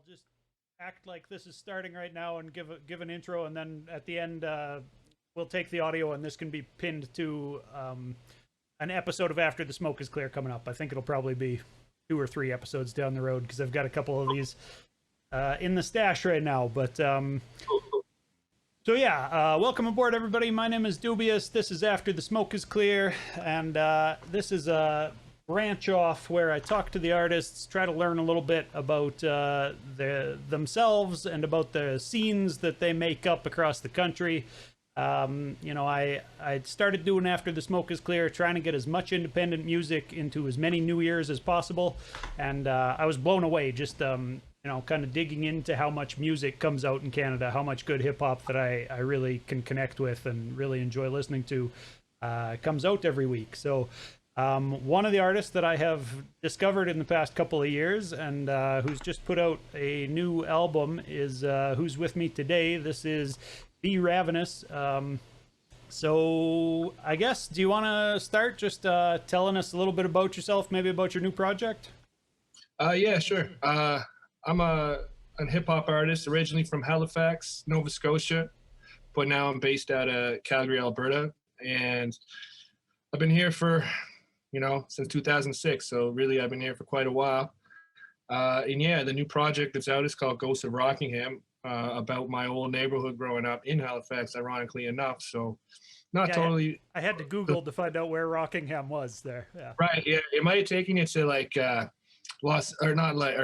just act like this is starting right now and give an intro, and then at the end, we'll take the audio, and this can be pinned to an episode of After the Smoke is Clear coming up. I think it'll probably be 2 or 3 episodes down the road because I've got a couple of these in the stash right now. But so yeah, welcome aboard, everybody. My name is Doobyis. This is After the Smoke is Clear, and this is a branch off where I talk to the artists, try to learn a little bit about themselves and about the scenes that they make up across the country. You know, I started doing After the Smoke is Clear, trying to get as much independent music into as many new ears as possible, and I was blown away just you know, kind of digging into how much music comes out in Canada, how much good hip-hop that I really can connect with and really enjoy listening to comes out every week. So one of the artists that I have discovered in the past couple of years and who's just put out a new album is who's with me today. This is bRavenous. So I guess, do you want to start just telling us a little bit about yourself, maybe about your new project? Yeah, sure. I'm a hip-hop artist originally from Halifax, Nova Scotia, but now I'm based out of Calgary, Alberta, and I've been here for, you know, since 2006, so really I've been here for quite a while. And yeah, the new project that's out is called Ghosts of Rockingham, about my old neighborhood growing up in Halifax, ironically enough. So not totally. I had to Google to find out where Rockingham was there. Yeah. Right. Yeah. It might have taken you to like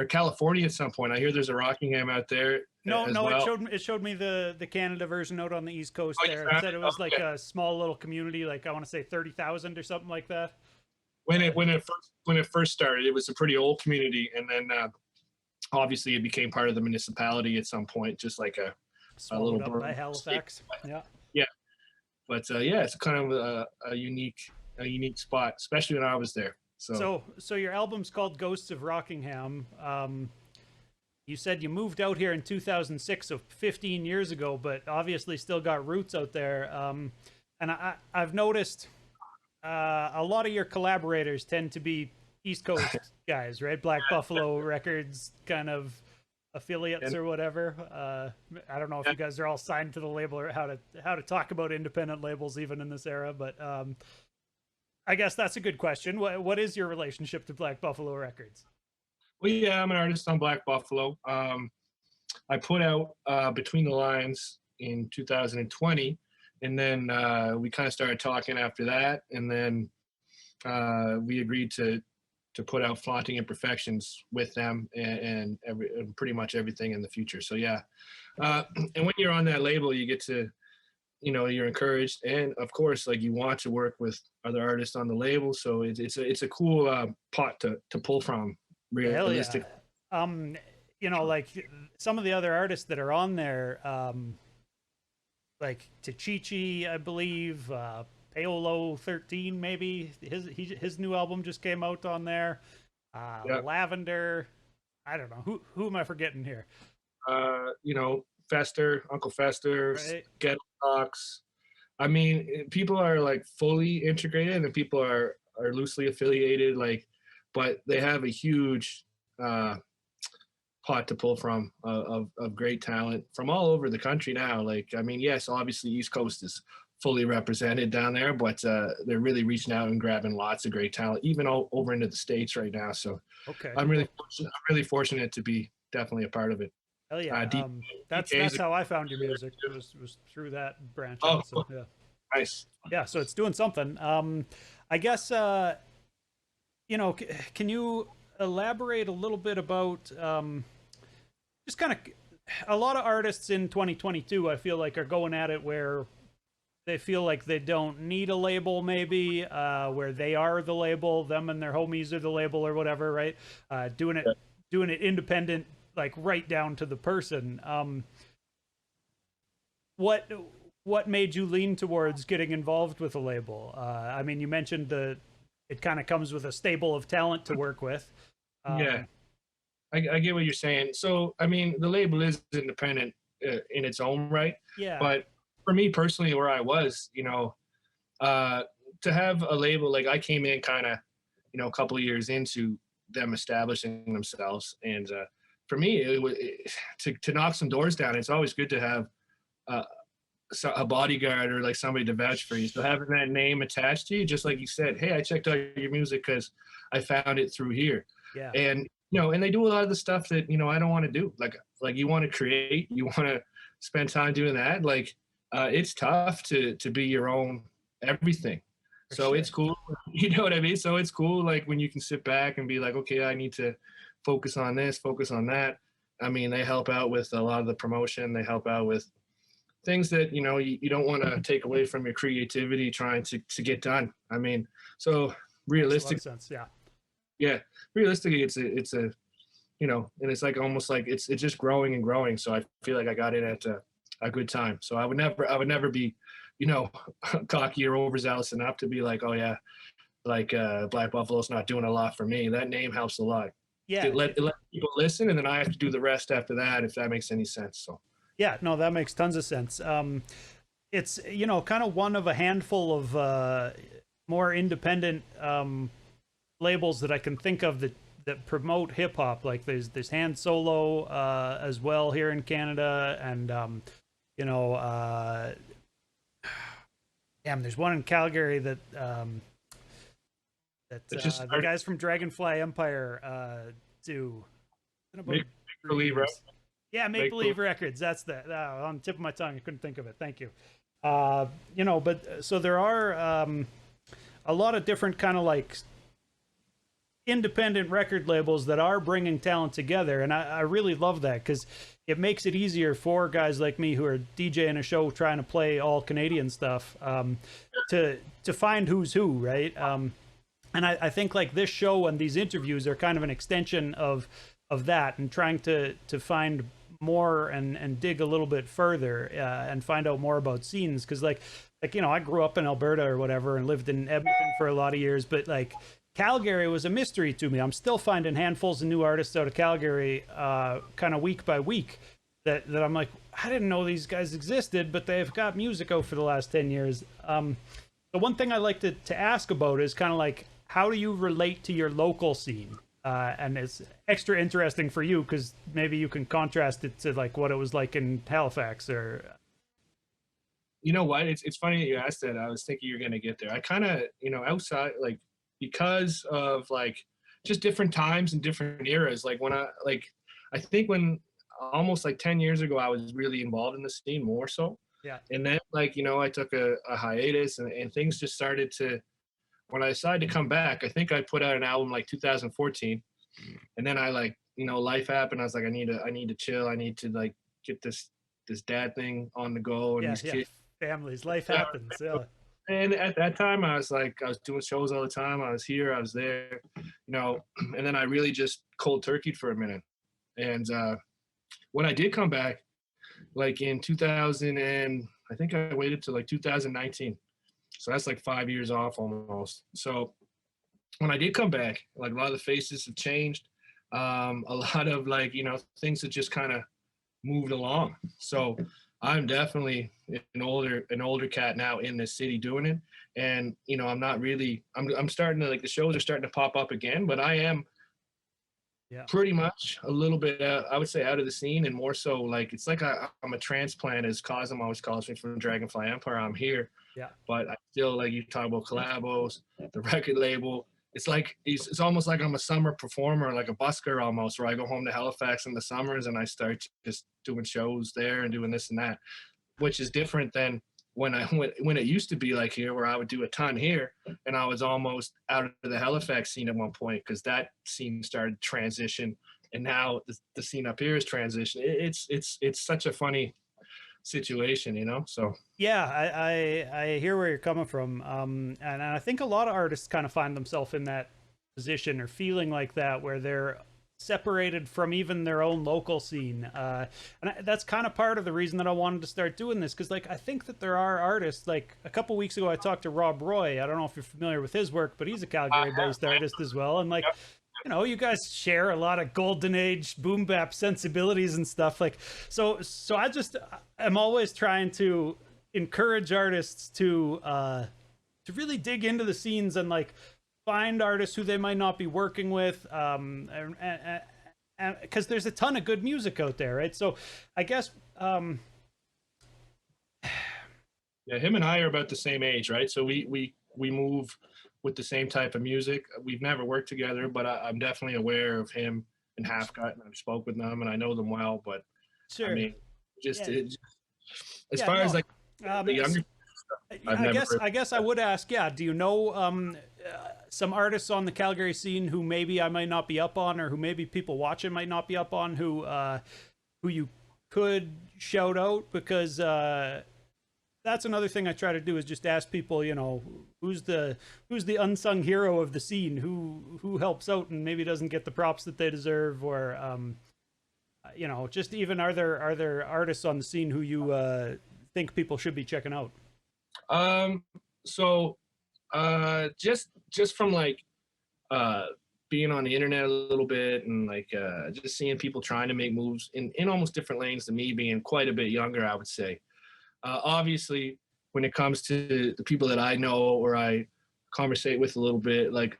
California at some point. I hear there's a Rockingham out there. No, well. it showed me the Canada version out on the East Coast there. It said it was like a small little community, like I want to say 30,000 or something like that. When it first started, it was a pretty old community, and then obviously it became part of the municipality at some point, just like a little up by Halifax. Yeah. Yeah. But yeah, it's kind of a unique spot, especially when I was there. So your album's called Ghosts of Rockingham. You said you moved out here in 2006, so 15 years ago, but obviously still got roots out there. And I've noticed a lot of your collaborators tend to be East Coast guys, right? Black Buffalo Records kind of affiliates or whatever. I don't know if you guys are all signed to the label or how to talk about independent labels even in this era, but I guess that's a good question. What is your relationship to Black Buffalo Records? Well, yeah, I'm an artist on Black Buffalo. I put out Between the Lines in 2020, and then we kind of started talking after that, and then we agreed to put out Flaunting Imperfections with them and pretty much everything in the future. So yeah, and when you're on that label, you get to, you know, you're encouraged, and of course, like, you want to work with other artists on the label. So it's a cool pot to pull from. Realistic. Yeah. You know, like some of the other artists that are on there, like Tachichi, I believe, Paolo 13, maybe his new album just came out on there. Lavender, I don't know who am I forgetting here? You know, Fester, Uncle Fester, right. Get Talks. I mean, people are like fully integrated, and people are loosely affiliated, like, but they have a huge pot to pull from of great talent from all over the country now. Like, I mean, yes, obviously East Coast is fully represented down there, but they're really reaching out and grabbing lots of great talent, even all over into the States right now. So okay, I'm really fortunate to be definitely a part of it. Hell yeah. That's how I found your music. It was through that branch. Oh, so, yeah. Nice. Yeah, so it's doing something. I guess you know, can you elaborate a little bit about just kind of a lot of artists in 2022, I feel like, are going at it where they feel like they don't need a label, maybe, where they are the label, them and their homies are the label or whatever, right? Doing it independent, like right down to the person. What made you lean towards getting involved with a label? I mean, you mentioned it kind of comes with a stable of talent to work with. Yeah, I get what you're saying. So, I mean, the label is independent in its own right. Yeah. But for me personally, where I was, you know, to have a label, like, I came in kind of, you know, a couple of years into them establishing themselves, and for me, to knock some doors down, it's always good to have a bodyguard or like somebody to vouch for you. So having that name attached to you, just like you said, hey, I checked out your music because I found it through here. Yeah. And and they do a lot of the stuff that I don't want to do. Like you want to create, you want to spend time doing that. Like it's tough to be your own everything. So it's cool. You know what I mean? So it's cool. Like when you can sit back and be like, okay, I need to focus on this, focus on that. I mean, they help out with a lot of the promotion. They help out with things that, you don't want to take away from your creativity trying to get done. I mean, so realistic sense. Yeah. Yeah. Realistically, it's a, and it's like almost like it's just growing and growing. So I feel like I got in at a good time. So I would never be, cocky or overzealous enough to be like, oh yeah, like Black Buffalo's not doing a lot for me. That name helps a lot. Yeah. Let people listen, and then I have to do the rest after that, if that makes any sense. So yeah, no, that makes tons of sense. It's kind of one of a handful of more independent labels that I can think of that promote hip hop. Like there's Hand Solo as well here in Canada, and there's one in Calgary that the guys from Dragonfly Empire do. Make Believe, right? Yeah, Make Believe Records. That's on the tip of my tongue. I couldn't think of it. Thank you. But so there are a lot of different kind of like independent record labels that are bringing talent together, and I really love that because it makes it easier for guys like me who are DJing a show trying to play all Canadian stuff to find who's who, right? And I think like this show and these interviews are kind of an extension of that, and trying to find more and dig a little bit further and find out more about scenes, because like I grew up in Alberta or whatever and lived in Edmonton for a lot of years, but like Calgary was a mystery to me. I'm still finding handfuls of new artists out of Calgary kind of week by week that I'm like, I didn't know these guys existed, but they've got music out for the last 10 years. The one thing I like to ask about is kind of like, how do you relate to your local scene? And it's extra interesting for you because maybe you can contrast it to like what it was like in Halifax or... You know what? It's funny that you asked that. I was thinking you're going to get there. I kind of, outside, like, because of like just different times and different eras. Like I think when almost like 10 years ago, I was really involved in the scene more so. Yeah. And then like, I took a hiatus and things just started to, when I decided to come back, I think I put out an album like 2014, and then I like, life happened. I was like, I need to chill. I need to like get this dad thing on the go. And these kids, families, life happens. Yeah. And at that time, I was doing shows all the time. I was here, I was there, and then I really just cold turkeyed for a minute. And when I did come back, like in 2000, and I think I waited till like 2019. So that's like 5 years off almost. So when I did come back, like a lot of the faces have changed. A lot of like, things have just kind of moved along. So I'm definitely an older cat now in this city doing it. And, I'm not really, I'm starting to like, the shows are starting to pop up again, but I am pretty much a little bit, I would say out of the scene, and more so like, it's like I'm a transplant, as Cosm always calls me, from Dragonfly Empire. I'm here, but I still, like you talk about collabos, the record label. It's like, it's almost like I'm a summer performer, like a busker almost, where I go home to Halifax in the summers and I start just doing shows there and doing this and that, which is different than when it used to be like here, where I would do a ton here, and I was almost out of the Halifax scene at one point because that scene started transition, and now the scene up here is transition. It's such a funny situation, so yeah, I hear where you're coming from, and I think a lot of artists kind of find themselves in that position or feeling like that, where they're separated from even their own local scene, and that's kind of part of the reason that I wanted to start doing this, because like I think that there are artists. Like a couple weeks ago I talked to Rob Roy. I don't know if you're familiar with his work, but he's a Calgary based artist as well, and like you guys share a lot of golden age boom bap sensibilities and stuff. Like so I'm always trying to encourage artists to really dig into the scenes and like find artists who they might not be working with, and because there's a ton of good music out there, right? So I guess Yeah, him and I are about the same age, right? So we move with the same type of music. We've never worked together, but I'm definitely aware of him and Half Cut, and I've spoke with them, and I know them well. But I sure. mean, just Yeah. as Yeah, far as no. like the younger, I've I never. guess I would ask, yeah, do you know some artists on the Calgary scene who maybe I might not be up on, or who maybe people watching might not be up on, who you could shout out? Because that's another thing I try to do, is just ask people, you know, who's the unsung hero of the scene, who helps out and maybe doesn't get the props that they deserve, or you know, just even are there artists on the scene who you think people should be checking out? So just from like being on the internet a little bit, and like just seeing people trying to make moves in almost different lanes than me, being quite a bit younger, I would say. Obviously, when it comes to the people that I know or I conversate with a little bit, like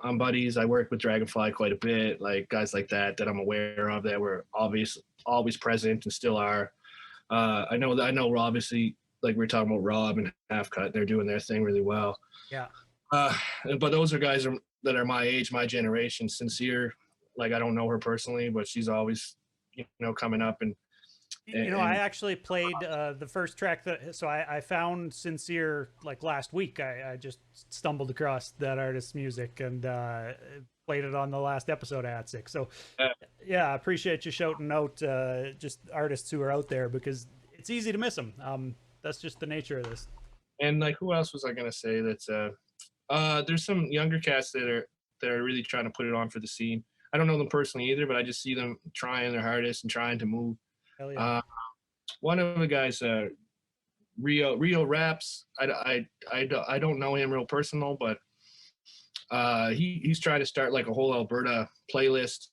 I'm buddies. I work with Dragonfly quite a bit, like guys like that I'm aware of, that were always present and still are. I know obviously, like we were talking about Rob and Half Cut, they're doing their thing really well. Yeah. Uh, but those are guys that are my age, my generation. Sincere, like I don't know her personally, but she's always, coming up and You know, I actually played the first track so I found Sincere like last week. I just stumbled across that artist's music and played it on the last episode of ATSIC. So yeah, I appreciate you shouting out just artists who are out there, because it's easy to miss them. That's just the nature of this. And like, who else was I gonna say? That's there's some younger cats that are really trying to put it on for the scene. I don't know them personally either, but I just see them trying their hardest and trying to move. Hell yeah. One of the guys, Rio Raps. I don't know him real personal, but he's trying to start like a whole Alberta playlist,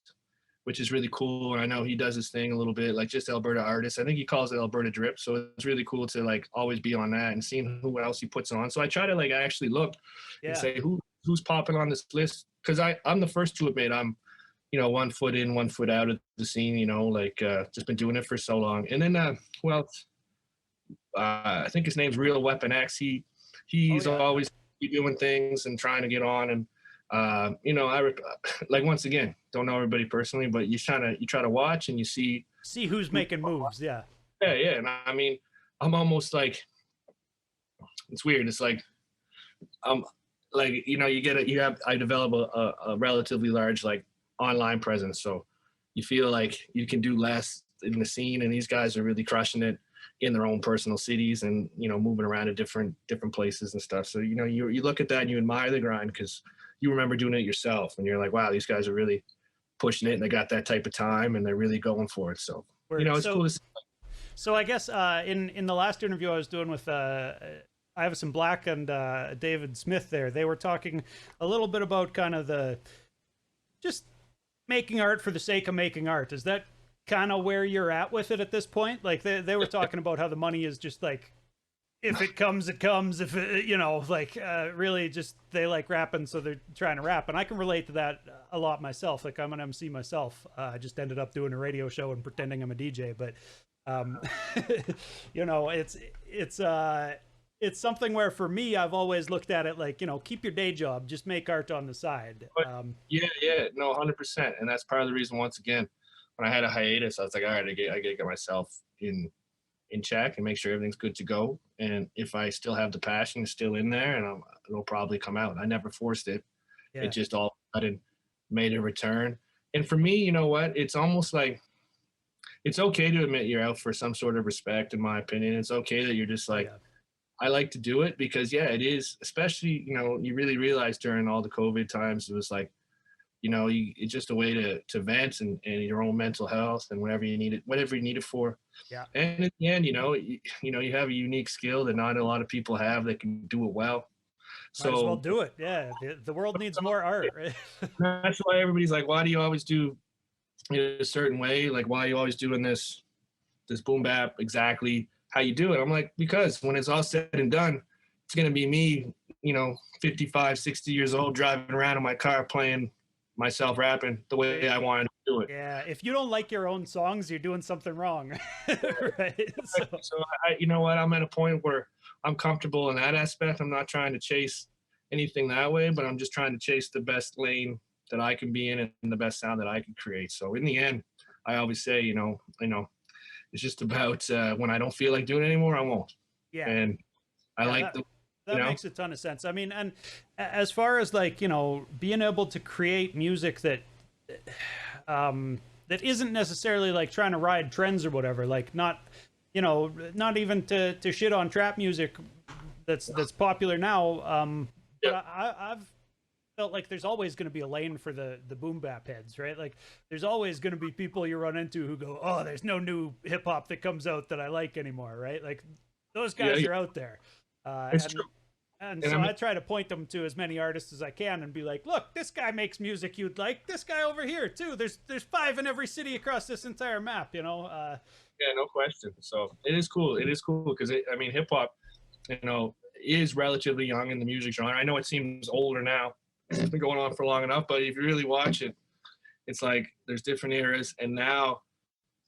which is really cool. And I know he does his thing a little bit, like just Alberta artists. I think he calls it Alberta Drip. So it's really cool to like always be on that and seeing who else he puts on. So I try to like actually look and say who's popping on this list, because I'm the first to admit I'm 1 foot in, 1 foot out of the scene, like just been doing it for so long. And then who else? I think his name's Real Weapon X. He's always doing things and trying to get on. And I like, once again, don't know everybody personally, but you try to watch and you see who's making moves. Yeah. Yeah. And I mean, I'm almost like, it's weird. It's like, like, I develop a relatively large, like, online presence. So you feel like you can do less in the scene, and these guys are really crushing it in their own personal cities and, moving around to different places and stuff. So, you look at that and you admire the grind, because you remember doing it yourself and you're like, wow, these guys are really pushing it and they got that type of time and they're really going for it. So, it's cool to see. So I guess in the last interview I was doing with Iverson Black and David Smith there, they were talking a little bit about kind of the just making art for the sake of making art. Is that kind of where you're at with it at this point? Like they were talking about how the money is just like, if it comes, it comes. If it, really just, they like rapping, so they're trying to rap. And I can relate to that a lot myself. Like, I'm an MC myself. I just ended up doing a radio show and pretending I'm a DJ, but it's something where, for me, I've always looked at it like, keep your day job, just make art on the side. No, 100%. And that's part of the reason, once again, when I had a hiatus, I was like, all right, I gotta get myself in check and make sure everything's good to go. And if I still have the passion, it's still in there, and it'll probably come out. I never forced it. Yeah. It just all of a sudden made a return. And for me, you know what? It's almost like, it's okay to admit you're out for some sort of respect, in my opinion. It's okay that you're just like, I like to do it, because it is, especially, you really realize during all the COVID times, it was like, it's just a way to vent and your own mental health and whatever you need it for. Yeah. And at the end, you have a unique skill that not a lot of people have that can do it well. So might as well do it. Yeah. The world needs more art. Right? That's why everybody's like, why do you always do it a certain way? Like, why are you always doing this boom bap exactly how you do it? I'm like, because when it's all said and done, it's going to be me, 55, 60 years old, driving around in my car, playing myself rapping the way I wanted to do it. Yeah, if you don't like your own songs, you're doing something wrong, right? So, So you know what? I'm at a point where I'm comfortable in that aspect. I'm not trying to chase anything that way, but I'm just trying to chase the best lane that I can be in and the best sound that I can create. So in the end, I always say, it's just about when I don't feel like doing it anymore, I won't. yeah, And I yeah, like that makes a ton of sense. I mean, and as far as like, being able to create music that that isn't necessarily like trying to ride trends or whatever, like not, not even to shit on trap music that's popular now. But I've felt like there's always going to be a lane for the boom bap heads, right? Like there's always going to be people you run into who go, oh, there's no new hip hop that comes out that I like anymore, right? Like those guys are out there. It's and true. and And so I mean, I try to point them to as many artists as I can and be like, look, this guy makes music you'd like. This guy over here too. There's 5 in every city across this entire map, yeah, no question. So it is cool. It is cool because I mean, hip hop, is relatively young in the music genre. I know it seems older now. It's been going on for long enough, but if you really watch it, it's like there's different eras, and now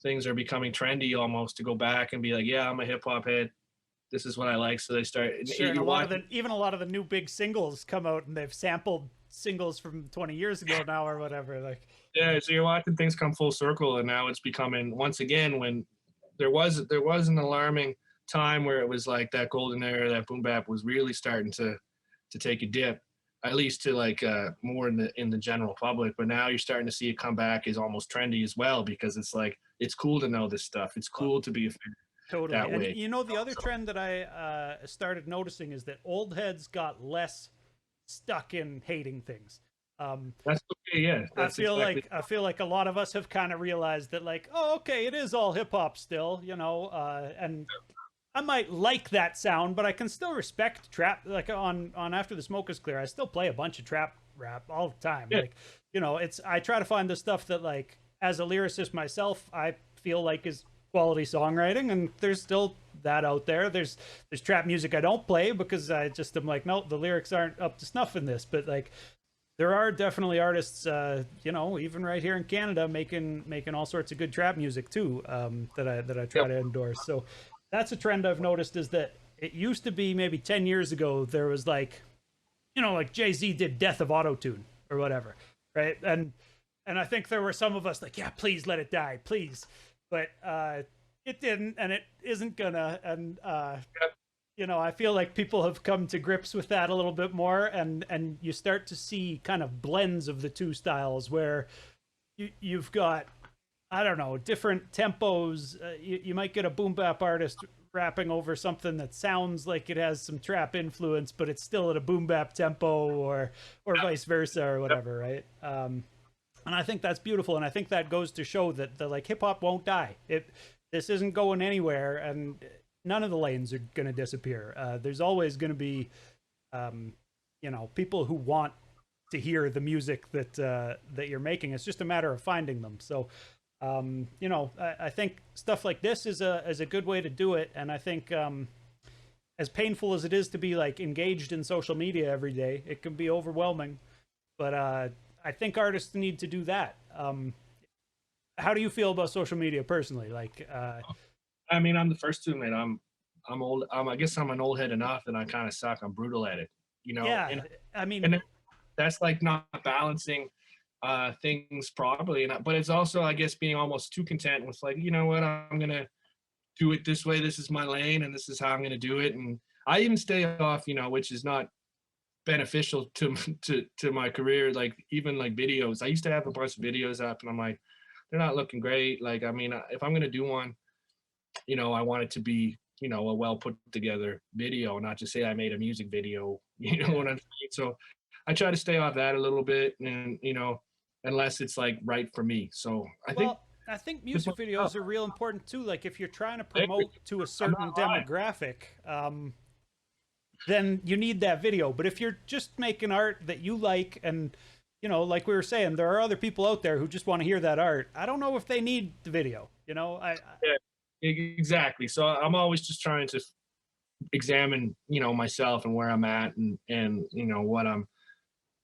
things are becoming trendy almost to go back and be like, yeah, I'm a hip hop head. This is what I like. So they start. Sure, and You watch. a lot of the new big singles come out and they've sampled singles from 20 years ago now or whatever. Like, Yeah, so you're watching things come full circle, and now it's becoming once again when there was an alarming time where it was like that golden era, that boom bap was really starting to take a dip, at least to like more in the general public. But now you're starting to see it come back as almost trendy as well, because it's like it's cool to know this stuff. It's cool to be a fan totally. that And way. the other trend that I started noticing is that old heads got less stuck in hating things. That's okay. Yeah, that's exactly. I feel like a lot of us have kind of realized that, like, oh, okay, it is all hip hop still, and I might like that sound, but I can still respect trap. Like on After the Smoke is Clear, I still play a bunch of trap rap all the time. Yeah. Like, I try to find the stuff that, like, as a lyricist myself, I feel like is quality songwriting, and there's still that out there. There's trap music I don't play because I just am like, no, the lyrics aren't up to snuff in this. But like, there are definitely artists, even right here in Canada, making all sorts of good trap music too, that I try to endorse. So that's a trend I've noticed, is that it used to be maybe 10 years ago, there was like, like Jay-Z did Death of Autotune or whatever, right? And I think there were some of us like, yeah, please let it die, please. But it didn't, and it isn't gonna. And I feel like people have come to grips with that a little bit more, and you start to see kind of blends of the two styles where you've got, I don't know, different tempos. You might get a boom bap artist rapping over something that sounds like it has some trap influence, but it's still at a boom bap tempo, or vice versa, or whatever, right? And I think that's beautiful, and I think that goes to show that like hip hop won't die. This isn't going anywhere, and none of the lanes are going to disappear. There's always going to be, people who want to hear the music that you're making. It's just a matter of finding them. So, I think stuff like this is a good way to do it. And I think, as painful as it is to be like engaged in social media every day, it can be overwhelming. But I think artists need to do that. How do you feel about social media personally? Like, I mean, I'm the first to admit I'm old. I guess I'm an old head enough that I kind of suck. I'm brutal at it, yeah, And, I mean, and that's like not balancing things properly. But it's also, I guess, being almost too content with like, you know what, I'm gonna do it this way. This is my lane, and this is how I'm gonna do it. And I even stay off, which is not beneficial to my career. Like even like videos, I used to have a bunch of videos up, and I'm like, they're not looking great. Like, I mean, if I'm gonna do one, I want it to be, a well put together video, not just say I made a music video. You know what I'm saying? So I try to stay off that a little bit, and unless it's like right for me. So I think music videos are real important too. Like if you're trying to promote to a certain demographic, then you need that video. But if you're just making art that you like, and like we were saying, there are other people out there who just want to hear that art. I don't know if they need the video. Yeah, exactly. So I'm always just trying to examine, myself and where I'm at, and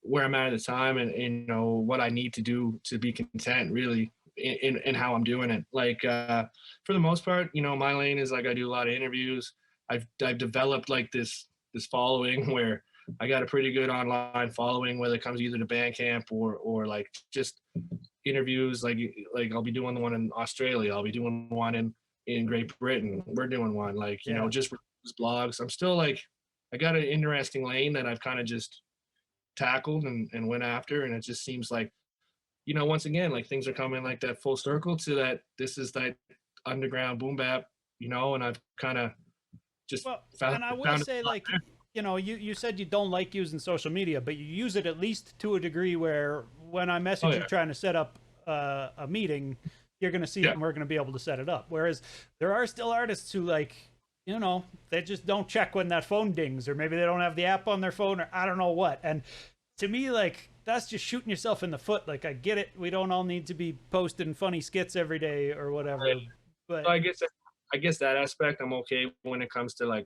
where I'm at the time, and you know what I need to do to be content, really, in how I'm doing it. Like for the most part, you know, my lane is like I do a lot of interviews. I've developed like this following where I got a pretty good online following, whether it comes either to Bandcamp or like just interviews. Like I'll be doing the one in Australia. I'll be doing one in Great Britain. We're doing one, like, you know, just blogs. I'm still like, I got an interesting lane that I've kind of just tackled and went after. And it just seems like, you know, once again, like things are coming like that full circle to that. This is that underground boom bap, you know, and I've kind of just and I will say, like, you know, you said you don't like using social media, but you use it at least to a degree where when I message you trying to set up a meeting, you're going to see it and we're going to be able to set it up. Whereas there are still artists who, like, you know, they just don't check when that phone dings, or maybe they don't have the app on their phone, or I don't know what. And to me, like, that's just shooting yourself in the foot. Like, I get it. We don't all need to be posting funny skits every day or whatever. Right. But so I guess that aspect I'm okay when it comes to like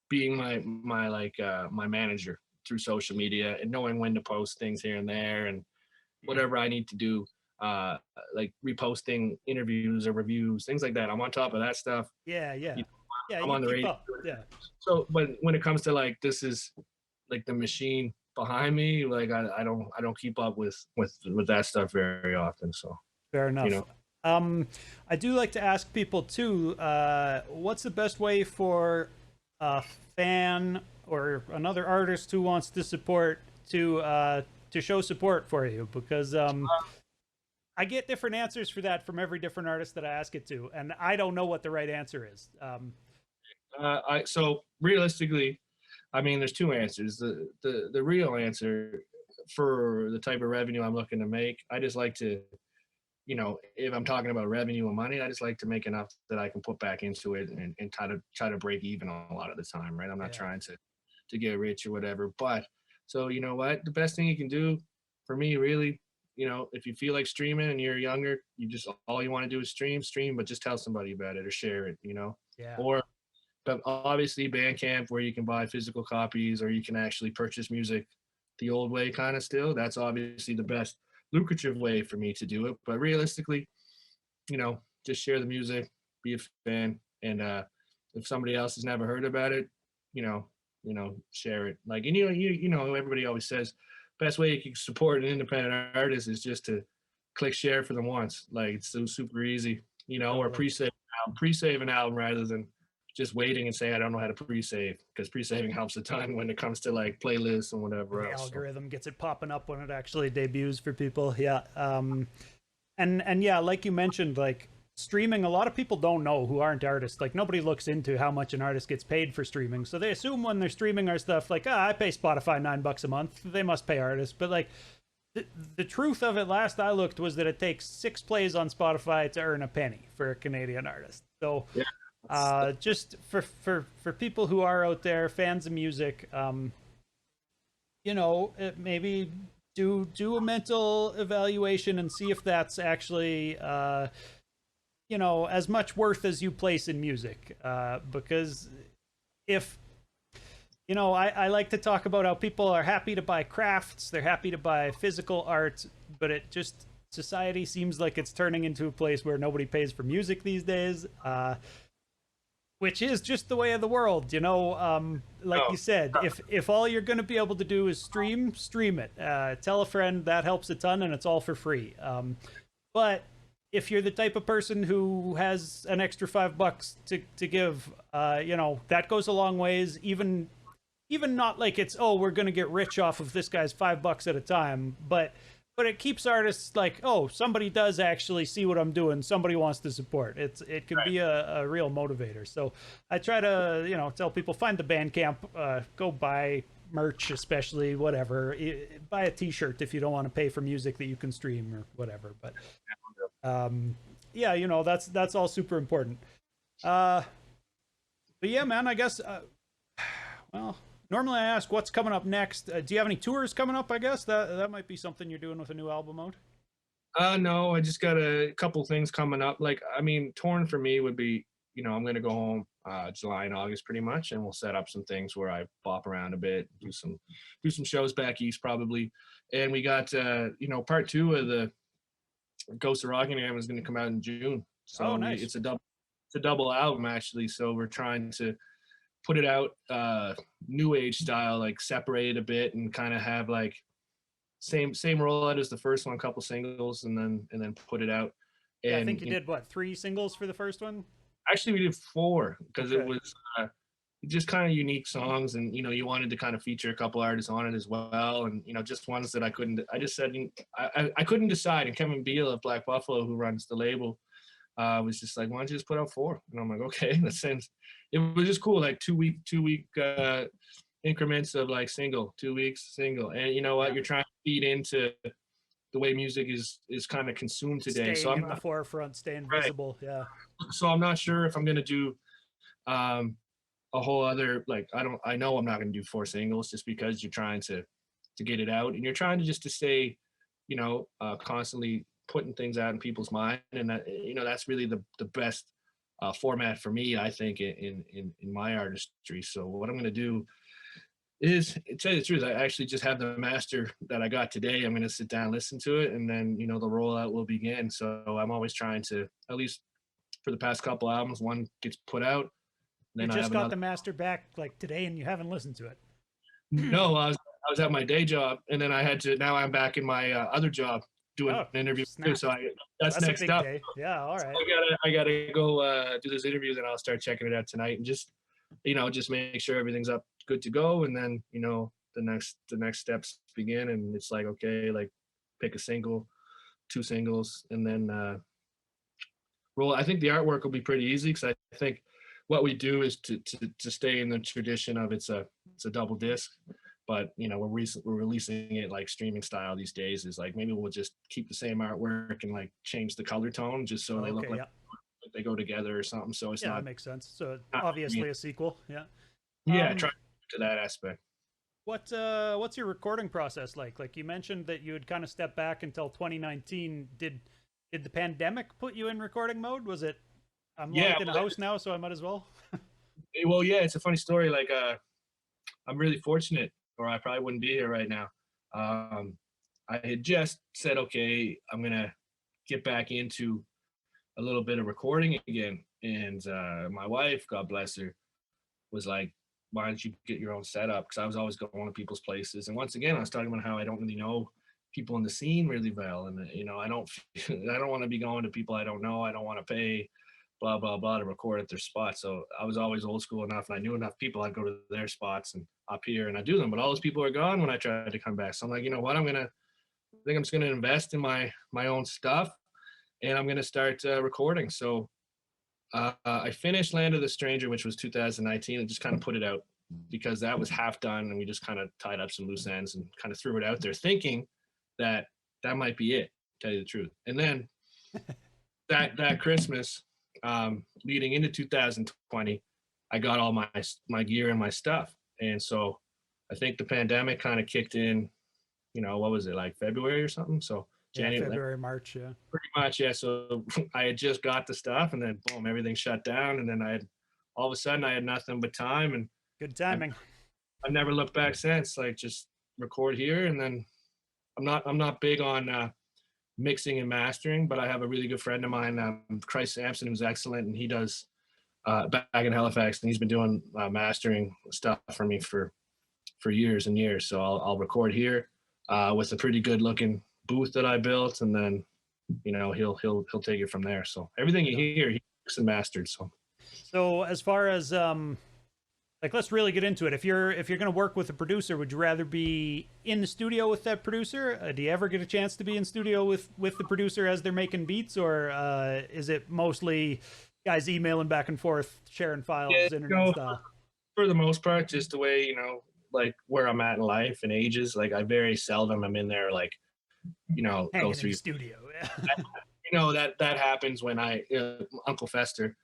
being my manager through social media and knowing when to post things here and there and whatever I need to do, like reposting interviews or reviews, things like that. I'm on top of that stuff. Yeah. You know, yeah, I'm on the radio. Yeah. So, but when it comes to like, this is like the machine behind me, like I don't keep up with that stuff very often. So fair enough. You know, I do like to ask people too, what's the best way for a fan or another artist who wants to support to show support for you? Because I get different answers for that from every different artist that I ask it to, and I don't know what the right answer is. So realistically, I mean, there's two answers. The real answer for the type of revenue I'm looking to make, I just like to, you know, if I'm talking about revenue and money, I just like to make enough that I can put back into it and try to break even a lot of the time, right? I'm not trying to get rich or whatever. But so, you know what, the best thing you can do for me, really, you know, if you feel like streaming and you're younger, you just, all you want to do is stream, but just tell somebody about it or share it, you know? Or, but obviously Bandcamp, where you can buy physical copies or you can actually purchase music the old way kind of still, that's obviously the best lucrative way for me to do it. But realistically, you know, just share the music, be a fan, and if somebody else has never heard about it, you know, share it. Like, and you know, everybody always says best way you can support an independent artist is just to click share for them once. Like, it's so super easy, you know, or pre-save an album rather than just waiting and saying I don't know how to pre-save, because pre-saving helps a ton when it comes to like playlists and whatever else. The algorithm gets it popping up when it actually debuts for people. And yeah, like you mentioned, like streaming, a lot of people don't know, who aren't artists. Like, nobody looks into how much an artist gets paid for streaming, so they assume when they're streaming our stuff, like, I pay Spotify $9 a month, they must pay artists. But like, the truth of it, last I looked, was that it takes 6 plays on Spotify to earn a penny for a Canadian artist. So just for people who are out there, fans of music, you know, maybe do a mental evaluation and see if that's actually you know, as much worth as you place in music, because if, you know, I like to talk about how people are happy to buy crafts, they're happy to buy physical art, but it just, society seems like it's turning into a place where nobody pays for music these days, which is just the way of the world, you know. Like you said, if all you're going to be able to do is stream it. Tell a friend, that helps a ton, and it's all for free. But if you're the type of person who has an extra $5 to give, you know, that goes a long ways. Even not like it's, oh, we're going to get rich off of this guy's $5 at a time, but it keeps artists like, oh, somebody does actually see what I'm doing, somebody wants to support. It can be a real motivator. So I try to, you know, tell people, find the Bandcamp, go buy merch, especially, whatever, buy a t-shirt if you don't want to pay for music that you can stream or whatever. But yeah, you know, that's all super important. But yeah, man, I guess well, normally I ask what's coming up next. Do you have any tours coming up? I guess that might be something you're doing with a new album out. No, I just got a couple things coming up. Like, I mean, touring for me would be, you know, I'm gonna go home July and August pretty much, and we'll set up some things where I bop around a bit, do some shows back east probably. And we got part 2 of the Ghosts of Rockingham is going to come out in June. So Oh, nice. it's a double album actually. So we're trying to put it out new age style, like separate a bit and kind of have like same rollout as the first one, couple singles, and then put it out. And Yeah, I think you did what, 3 singles for the first one? actually we did 4 because Okay. it was just kind of unique songs, and you wanted to kind of feature a couple artists on it as well, and just ones that I just said I couldn't decide. And Kevin Beal of Black Buffalo, who runs the label, was just like, why don't you just put out 4? And I'm like, okay, that sounds. It was just cool, like 2 week increments of like single, 2 weeks single, and you know what, you're trying to feed into the way music is kind of consumed today. Staying so I'm in the forefront, staying right. visible. Yeah. So I'm not sure if I'm gonna do a whole other, like, I know I'm not going to do 4 singles, just because you're trying to get it out, and you're trying to just to stay constantly putting things out in people's mind, and that that's really the best format for me, I think, in my artistry. So what I'm going to do is, to tell you the truth, I actually just have the master that I got today. I'm going to sit down, listen to it, and then the rollout will begin. So I'm always trying to, at least for the past couple albums, one gets put out. You just got the master back like today, and you haven't listened to it. No, I was at my day job, and then I had to. Now I'm back in my other job doing an interview too. So that's next a big up. Day. Yeah, all right. So I gotta go do this interview, then I'll start checking it out tonight, and just just make sure everything's up, good to go, and then the next steps begin, and it's like, okay, like pick a single, 2 singles, and then roll. I think the artwork will be pretty easy, because I think what we do is to stay in the tradition of it's a double disc, but we're releasing it like streaming style these days. Is like, maybe we'll just keep the same artwork and like change the color tone just so they look like they go together or something. So it's not. That makes sense. So obviously a sequel. Yeah. Yeah, try to that aspect. What's your recording process like? Like you mentioned that you had kind of stepped back until 2019. Did the pandemic put you in recording mode? Was it? I'm locked in a house now, so I might as well. Well, yeah, it's a funny story. Like, I'm really fortunate, or I probably wouldn't be here right now. I had just said, okay, I'm gonna get back into a little bit of recording again, and my wife, God bless her, was like, why don't you get your own setup? Because I was always going to people's places, and once again, I was talking about how I don't really know people in the scene really well, and I don't want to be going to people I don't know. I don't want to pay blah blah blah to record at their spot. So I was always old school enough, and I knew enough people. I'd go to their spots and up here, and I do them. But all those people are gone when I tried to come back. So I'm like, you know what? I think I'm just gonna invest in my own stuff, and I'm gonna start recording. So I finished Land of the Stranger, which was 2019, and just kind of put it out because that was half done, and we just kind of tied up some loose ends and kind of threw it out there, thinking that might be it. To tell you the truth, and then that Christmas, leading into 2020, I got all my gear and my stuff, and so I think the pandemic kind of kicked in. What was it, like February or something? So January, February, March, yeah. Pretty much, yeah. So I had just got the stuff, and then boom, everything shut down, and then all of a sudden I had nothing but time, and good timing. I've never looked back since. Like, just record here, and then I'm not big on mixing and mastering, but I have a really good friend of mine, Christ Sampson, who's excellent, and he does back in Halifax, and he's been doing mastering stuff for me for years and years. So I'll record here with a pretty good looking booth that I built, and then he'll take it from there. So everything you hear, he mixed and mastered. So as far as like, let's really get into it. If you're going to work with a producer, would you rather be in the studio with that producer? Do you ever get a chance to be in studio with the producer as they're making beats, or is it mostly guys emailing back and forth, sharing files, internet style? For the most part, just the way, like where I'm at in life and ages. Like, I very seldom am in there, like, hanging go through in the studio. that happens when Uncle Fester,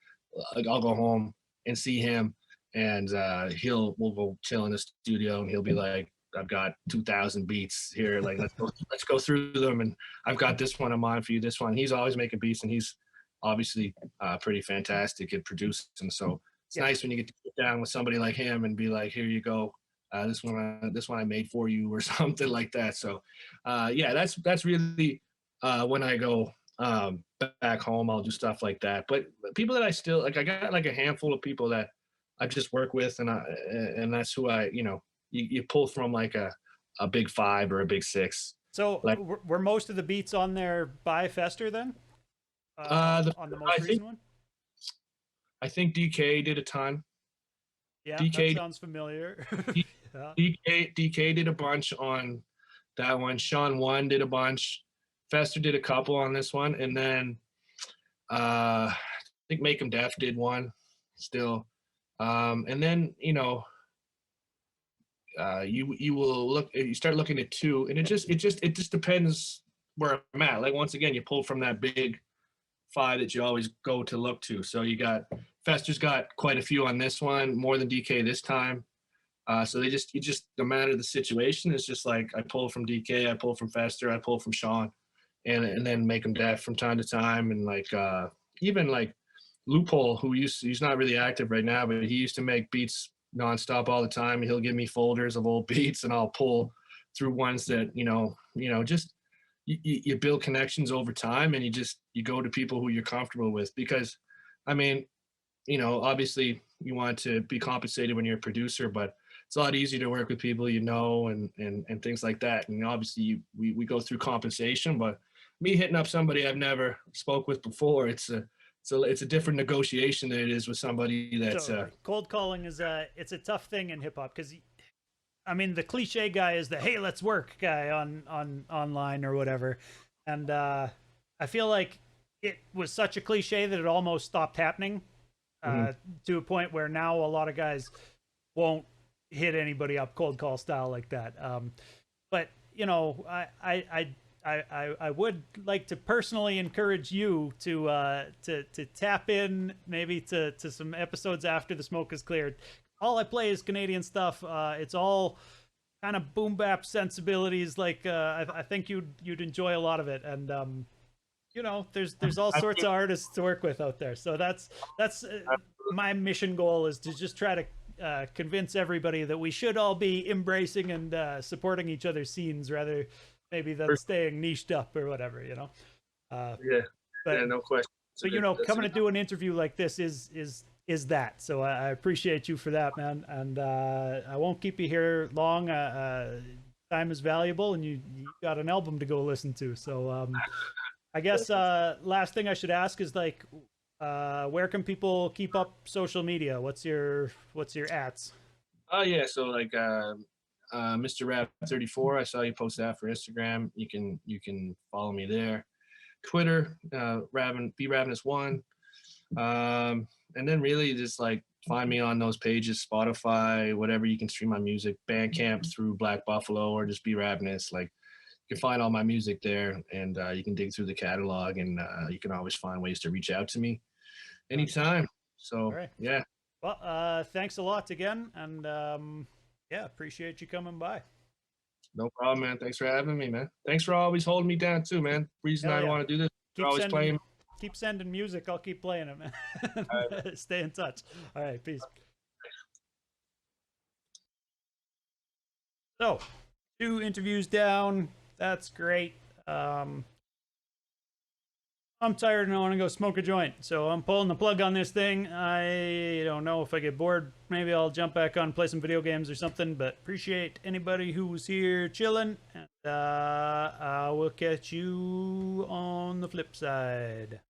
I'll go home and see him, and we'll go chill in the studio, and he'll be like, I've got 2,000 beats here, like let's go through them, and I've got this one in mind for you, this one. He's always making beats, and he's obviously pretty fantastic at producing. So it's nice when you get to sit down with somebody like him and be like, here you go. This one I made for you or something like that. So, yeah, that's really when I go back home, I'll do stuff like that. But people that I still like, I got like a handful of people that I just work with, and that's who you pull from like a big 5 or a big 6. So Like, were most of the beats on there by Fester then? On the most recent one? I think DK did a ton. Yeah, DK, that sounds familiar. Yeah. DK did a bunch on that one. Sean One did a bunch. Fester did a couple on this one, and then I think Make 'Em Deaf did one still. And then you will look. You start looking at 2, and it just depends where I'm at. Like once again, you pull from that big 5 that you always go to look to. So you got Fester's got quite a few on this one, more than DK this time. So no matter the situation, it's just like I pull from DK, I pull from Fester, I pull from Sean, and then Make 'Em Deaf from time to time, and like even like Loophole, he's not really active right now, but he used to make beats nonstop all the time. He'll give me folders of old beats, and I'll pull through ones that just you build connections over time, and you go to people who you're comfortable with, because I mean, obviously you want to be compensated when you're a producer, but it's a lot easier to work with people and things like that. And obviously we go through compensation, but me hitting up somebody I've never spoke with before, it's a different negotiation than it is with somebody that's cold calling is it's a tough thing in hip hop, because I mean the cliche guy is the hey let's work guy on online or whatever, and I feel like it was such a cliche that it almost stopped happening to a point where now a lot of guys won't hit anybody up cold call style like that. But I would like to personally encourage you to tap in maybe to some episodes after the smoke is cleared. All I play is Canadian stuff. It's all kind of boom bap sensibilities. Like I think you'd enjoy a lot of it, and there's all sorts of artists to work with out there. So that's my mission goal, is to just try to convince everybody that we should all be embracing and supporting each other's scenes rather maybe than staying niched up or whatever, yeah, but, yeah, no question. But coming to do an interview like this is that. So I appreciate you for that, man. And I won't keep you here long. Time is valuable, and you got an album to go listen to. So I guess last thing I should ask is like, where can people keep up social media? What's your ats? Oh yeah, so like Mr. Rav 34, I saw you post that for Instagram. You can follow me there. Twitter, bRavenous 1. And then really just like find me on those pages, Spotify, whatever you can stream my music, Bandcamp through Black Buffalo, or just bRavenous. Like you can find all my music there, and you can dig through the catalog, and you can always find ways to reach out to me anytime. So right. Yeah. Well, thanks a lot again, and yeah, appreciate you coming by. No problem, man. Thanks for having me, man. Thanks for always holding me down too, man. Reason I want to do this. Keep sending music. I'll keep playing it, man. Right. Stay in touch. All right, peace. So, 2 interviews down. That's great. I'm tired and I want to go smoke a joint, so I'm pulling the plug on this thing. I don't know if I get bored. Maybe I'll jump back on and play some video games or something, but appreciate anybody who was here chilling, and I will catch you on the flip side.